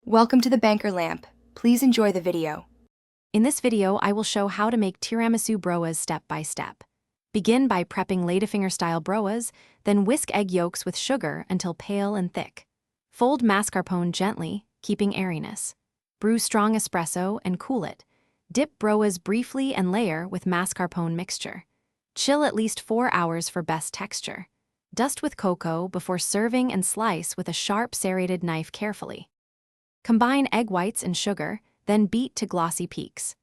Welcome to the Banker Lamp. Please enjoy the video. In this video, I will show how to make tiramisu broas step by step. Begin by prepping Ladyfinger-style broas, then whisk egg yolks with sugar until pale and thick. Fold mascarpone gently, keeping airiness. Brew strong espresso and cool it. Dip broas briefly and layer with mascarpone mixture. Chill at least 4 hours for best texture. Dust with cocoa before serving and slice with a sharp serrated knife carefully. Combine egg whites and sugar, then beat to glossy peaks.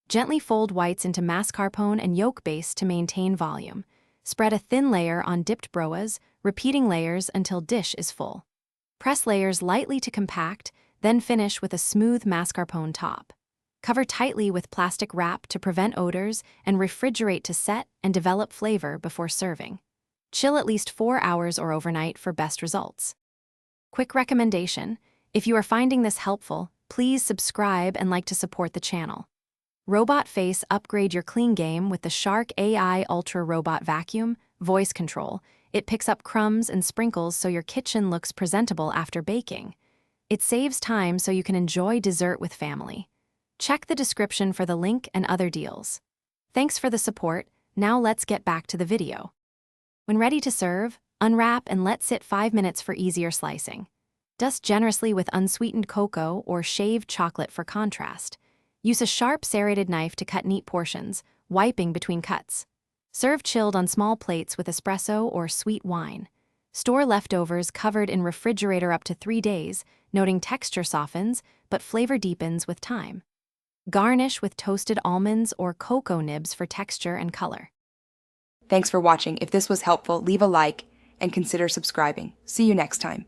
Gently fold whites into mascarpone and yolk base to maintain volume. Spread a thin layer on dipped broas, repeating layers until dish is full. Press layers lightly to compact, then finish with a smooth mascarpone top. Cover tightly with plastic wrap to prevent odors and refrigerate to set and develop flavor before serving. Chill at least 4 hours or overnight for best results. Quick recommendation: if you are finding this helpful, please subscribe and like to support the channel. Robot Face: upgrade your clean game with the Shark AI Ultra Robot Vacuum voice control. It picks up crumbs and sprinkles so your kitchen looks presentable after baking. It saves time so you can enjoy dessert with family. Check the description for the link and other deals. Thanks for the support. Now let's get back to the video. When ready to serve, unwrap and let sit 5 minutes for easier slicing. Dust generously with unsweetened cocoa or shaved chocolate for contrast. Use a sharp serrated knife to cut neat portions, wiping between cuts. Serve chilled on small plates with espresso or sweet wine. Store leftovers covered in refrigerator up to 3 days, noting texture softens, but flavor deepens with time. Garnish with toasted almonds or cocoa nibs for texture and color. Thanks for watching. If this was helpful, leave a like and consider subscribing. See you next time.